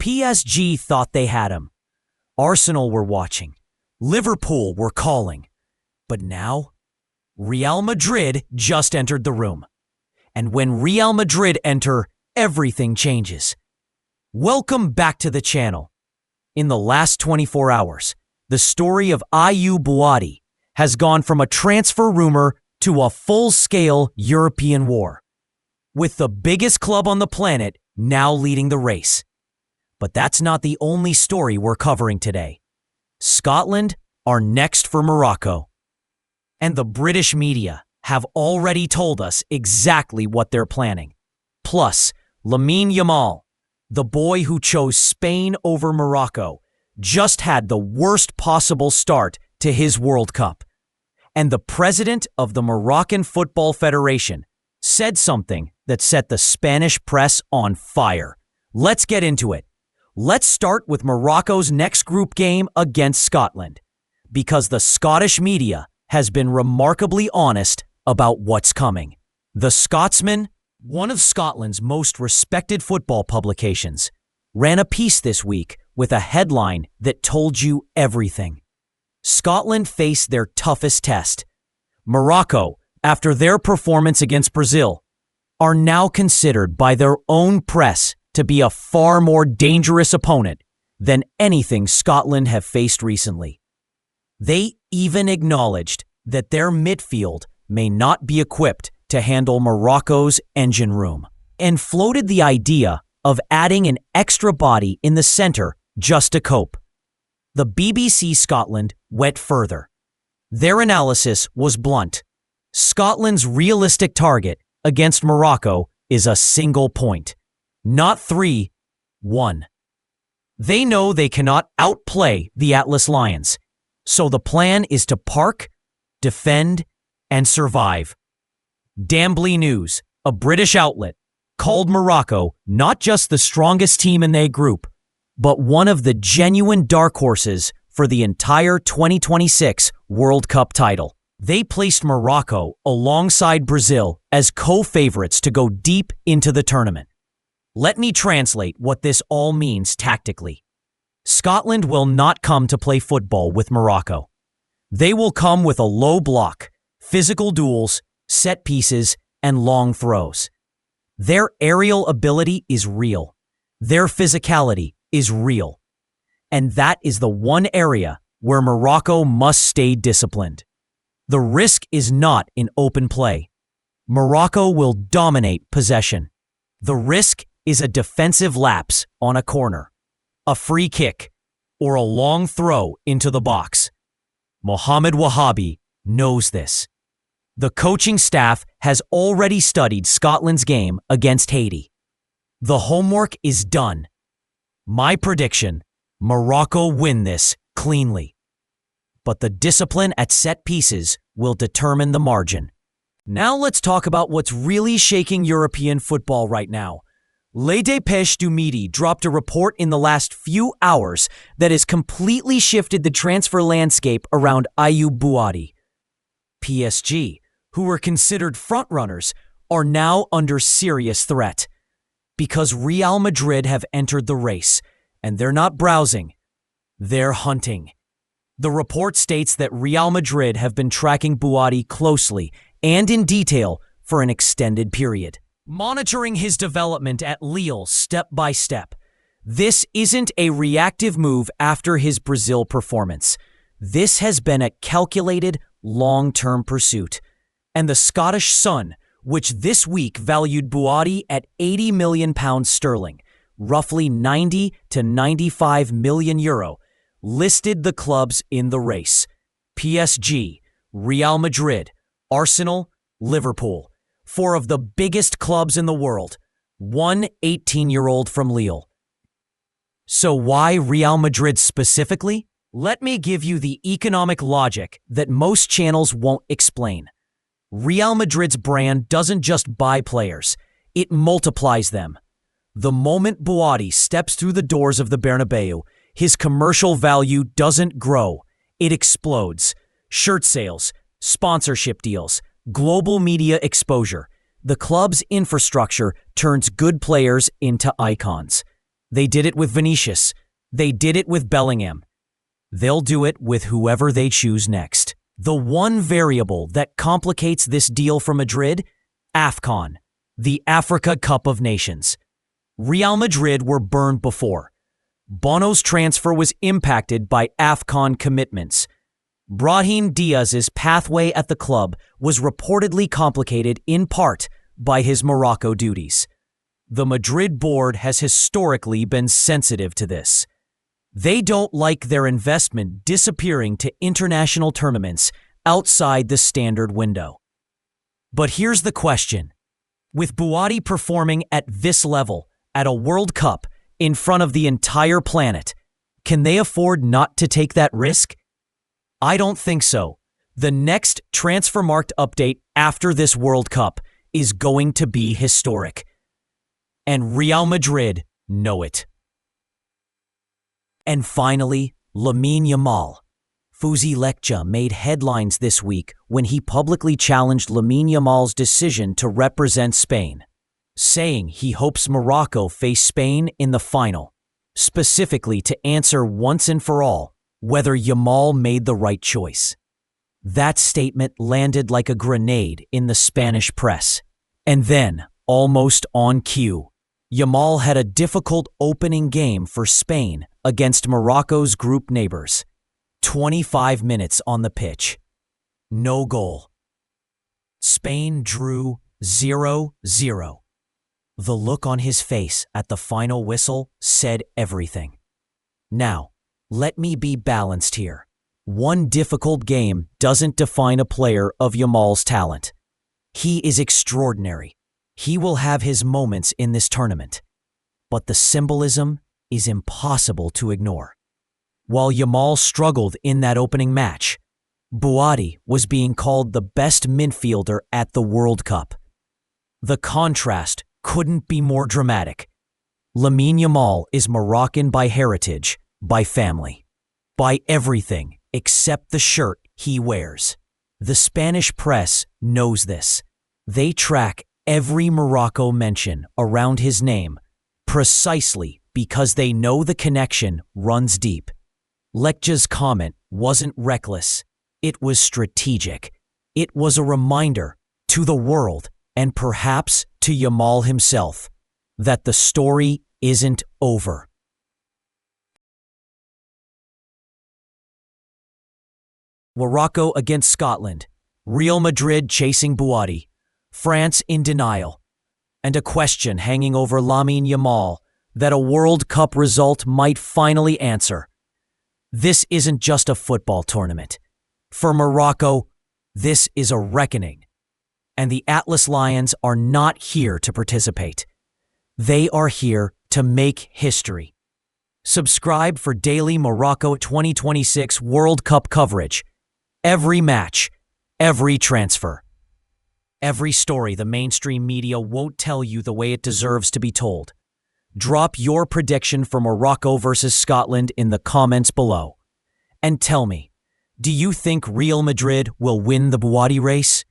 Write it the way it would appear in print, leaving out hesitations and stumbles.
PSG thought they had him. Arsenal were watching. Liverpool were calling. But now, Real Madrid just entered the room. And when Real Madrid enter, everything changes. Welcome back to the channel. In the last 24 hours, the story of Ayoub Bouaddi has gone from a transfer rumor to a full-scale European war, with the biggest club on the planet now leading the race. But that's not the only story we're covering today. Scotland are next for Morocco. And the British media have already told us exactly what they're planning. Plus, Lamine Yamal, the boy who chose Spain over Morocco, just had the worst possible start to his World Cup. And the president of the Moroccan Football Federation said something that set the Spanish press on fire. Let's get into it. Let's start with Morocco's next group game against Scotland, because the Scottish media has been remarkably honest about what's coming. The Scotsman, one of Scotland's most respected football publications, ran a piece this week with a headline that told you everything. Scotland faced their toughest test. Morocco, after their performance against Brazil, are now considered by their own press to be a far more dangerous opponent than anything Scotland have faced recently. They even acknowledged that their midfield may not be equipped to handle Morocco's engine room, and floated the idea of adding an extra body in the center just to cope. The BBC Scotland went further. Their analysis was blunt. Scotland's realistic target against Morocco is a single point, not 3-1. They know they cannot outplay the Atlas Lions, so the plan is to park, defend, and survive. Dambly News, a British outlet, called Morocco not just the strongest team in their group, but one of the genuine dark horses for the entire 2026 World Cup title. They placed Morocco alongside Brazil as co-favorites to go deep into the tournament. Let me translate what this all means tactically. Scotland will not come to play football with Morocco. They will come with a low block, physical duels, set pieces, and long throws. Their aerial ability is real. Their physicality is real. And that is the one area where Morocco must stay disciplined. The risk is not in open play. Morocco will dominate possession. The risk is a defensive lapse on a corner, a free kick, or a long throw into the box. Mohamed Wahabi knows this. The coaching staff has already studied Scotland's game against Haiti. The homework is done. My prediction, Morocco win this cleanly. But the discipline at set pieces will determine the margin. Now let's talk about what's really shaking European football right now. Le Dépêche du Midi dropped a report in the last few hours that has completely shifted the transfer landscape around Ayoub Bouaddi. PSG, who were considered frontrunners, are now under serious threat because Real Madrid have entered the race, and they're not browsing, they're hunting. The report states that Real Madrid have been tracking Bouaddi closely and in detail for an extended period, monitoring his development at Lille step by step. This isn't a reactive move after his Brazil performance. This has been a calculated, long-term pursuit. And the Scottish Sun, which this week valued Bouaddi at £80 million sterling, roughly 90 to 95 million euro, listed the clubs in the race: PSG, Real Madrid, Arsenal, Liverpool, four of the biggest clubs in the world, one 18-year-old from Lille. So why Real Madrid specifically? Let me give you the economic logic that most channels won't explain. Real Madrid's brand doesn't just buy players, it multiplies them. The moment Bouaddi steps through the doors of the Bernabéu, his commercial value doesn't grow, it explodes. Shirt sales, sponsorship deals, global media exposure. The club's infrastructure turns good players into icons. They did it with Vinicius. They did it with Bellingham. They'll do it with whoever they choose next. The one variable that complicates this deal for Madrid? AFCON, the Africa Cup of Nations. Real Madrid were burned before. Bono's transfer was impacted by AFCON commitments. Brahim Diaz's pathway at the club was reportedly complicated in part by his Morocco duties. The Madrid board has historically been sensitive to this. They don't like their investment disappearing to international tournaments outside the standard window. But here's the question. With Bouaddi performing at this level at a World Cup in front of the entire planet, can they afford not to take that risk? I don't think so. The next Transfermarkt update after this World Cup is going to be historic. And Real Madrid know it. And finally, Lamine Yamal. Fouzi Lekjaâ made headlines this week when he publicly challenged Lamine Yamal's decision to represent Spain, saying he hopes Morocco face Spain in the final, specifically to answer once and for all whether Yamal made the right choice. That statement landed like a grenade in the Spanish press. And then, almost on cue, Yamal had a difficult opening game for Spain against Morocco's group neighbors. 25 minutes on the pitch. No goal. Spain drew 0-0. The look on his face at the final whistle said everything. Now, let me be balanced here. One difficult game doesn't define a player of Yamal's talent. He is extraordinary. He will have his moments in this tournament. But the symbolism is impossible to ignore. While Yamal struggled in that opening match, Bouaddi was being called the best midfielder at the World Cup. The contrast couldn't be more dramatic. Lamine Yamal is Moroccan by heritage, by family, by everything except the shirt he wears. The Spanish press knows this. They track every Morocco mention around his name precisely because they know the connection runs deep. Lekjaâ's comment wasn't reckless. It was strategic. It was a reminder to the world, and perhaps to Yamal himself, that the story isn't over. Morocco against Scotland, Real Madrid chasing Bouaddi, France in denial, and a question hanging over Lamine Yamal that a World Cup result might finally answer. This isn't just a football tournament. For Morocco, this is a reckoning. And the Atlas Lions are not here to participate. They are here to make history. Subscribe for daily Morocco 2026 World Cup coverage. Every match, every transfer, every story the mainstream media won't tell you the way it deserves to be told. Drop your prediction for Morocco versus Scotland in the comments below. And tell me, do you think Real Madrid will win the Bouaddi race?